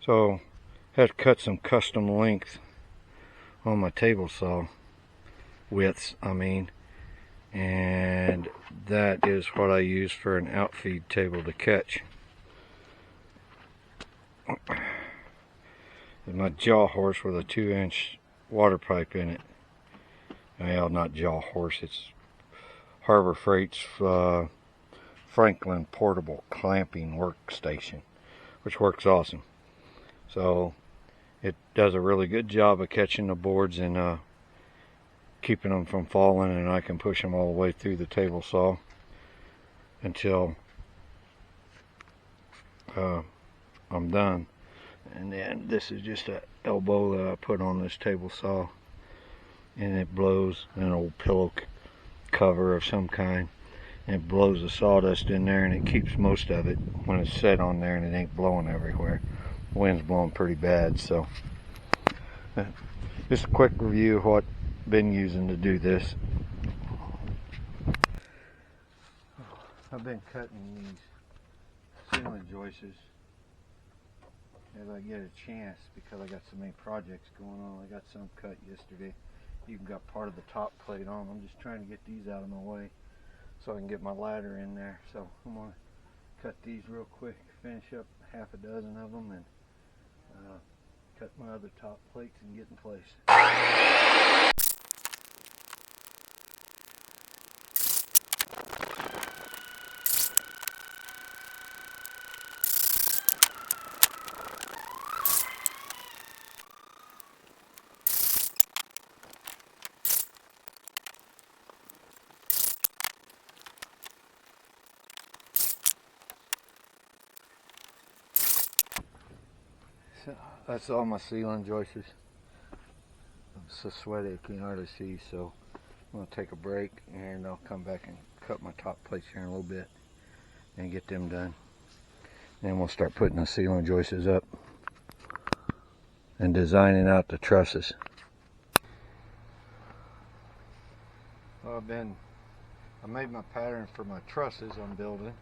So had to cut some custom length on my table saw, widths I mean, and that is what I use for an outfeed table to catch. My jaw horse with a 2-inch water pipe in it. Well, not jaw horse, it's Harbor Freight's Franklin portable clamping workstation, which works awesome. So it does a really good job of catching the boards and keeping them from falling, and I can push them all the way through the table saw until I'm done. And then this is just an elbow that I put on this table saw, and it blows an old pillow cover of some kind, and it blows the sawdust in there, and it keeps most of it when it's set on there, and it ain't blowing everywhere. The wind's blowing pretty bad. So just a quick review of what I've been using to do this. I've been cutting these ceiling joists as I get a chance, because I got so many projects going on. I got some cut yesterday, even got part of the top plate on. I'm just trying to get these out of my way so I can get my ladder in there. So I'm going to cut these real quick, finish up half a dozen of them, and cut my other top plates and get in place. So that's all my ceiling joists. I'm so sweaty I can't hardly see, so I'm going to take a break and I'll come back and cut my top plates here in a little bit and get them done. Then we'll start putting the ceiling joists up and designing out the trusses. Well, I made my pattern for my trusses I'm building,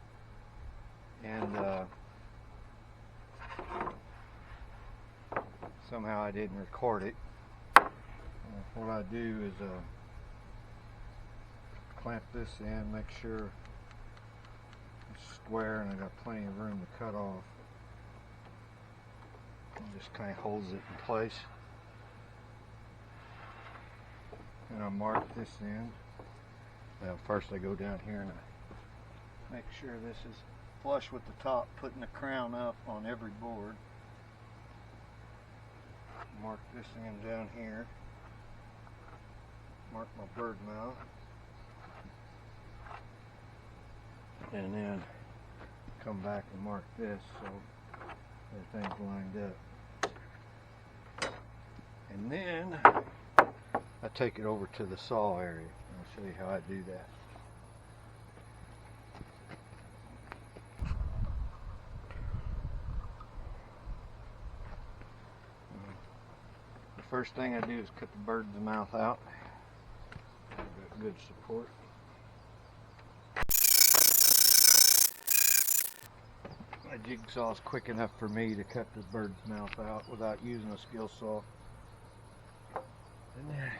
and somehow I didn't record it. What I do is clamp this in, make sure it's square and I got plenty of room to cut off, and just kind of holds it in place. And I mark this end. Well, first I go down here and I make sure this is flush with the top, putting the crown up on every board. Mark this end down here. Mark my bird mouth. And then come back and mark this so everything's lined up. And then I take it over to the saw area. I'll show you how I do that. The first thing I do is cut the bird's mouth out. Got good support. My jigsaw is quick enough for me to cut the bird's mouth out without using a skill saw. And then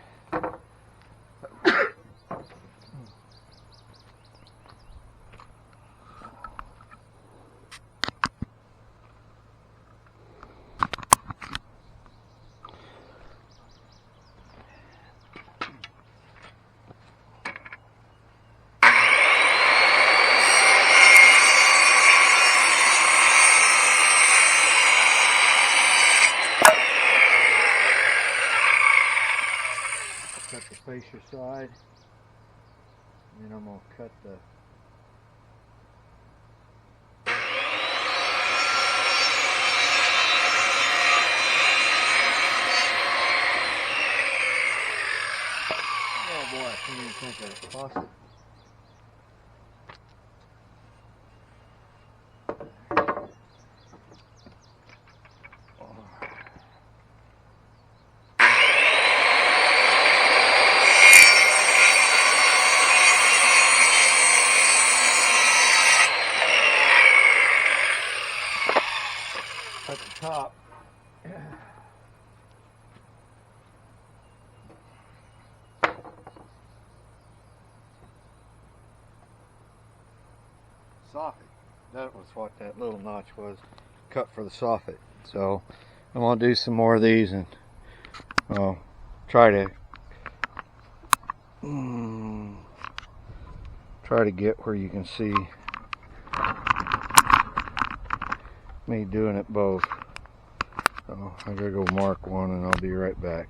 cut the fascia side, and then I'm going to cut the oh boy, I couldn't even think that was possible. At the top, Soffit. That was what that little notch was, cut for the soffit. So I'm gonna do some more of these and try to get where you can see me doing it both. So I gotta go mark one and I'll be right back.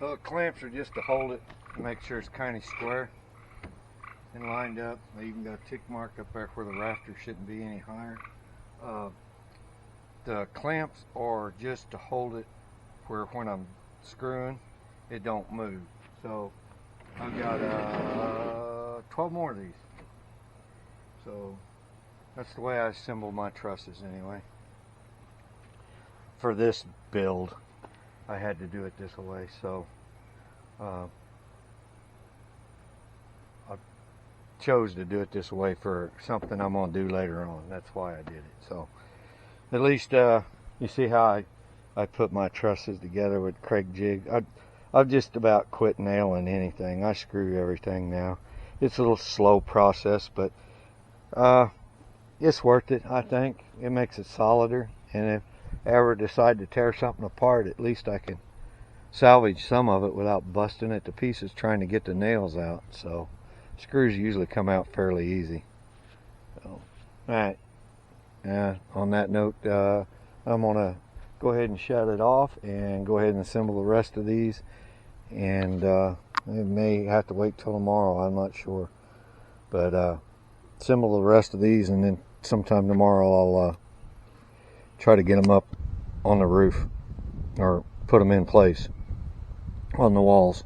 So the clamps are just to hold it, to make sure it's kind of square and lined up. I even got a tick mark up there where the rafter shouldn't be any higher. The clamps are just to hold it where when I'm screwing, it don't move. So I've got 12 more of these. So that's the way I assemble my trusses anyway. For this build, I had to do it this way. So I chose to do it this way for something I'm going to do later on. That's why I did it. So at least you see how I put my trusses together with Craig jig. I've just about quit nailing anything. I screw everything now. It's a little slow process, but it's worth it, I think. It makes it solider, and if I ever decide to tear something apart, at least I can salvage some of it without busting it to pieces trying to get the nails out. So screws usually come out fairly easy. So, alright, on that note, I'm going to go ahead and shut it off and go ahead and assemble the rest of these, and it may have to wait till tomorrow, I'm not sure, but assemble the rest of these, and then sometime tomorrow I'll try to get them up on the roof, or put them in place on the walls.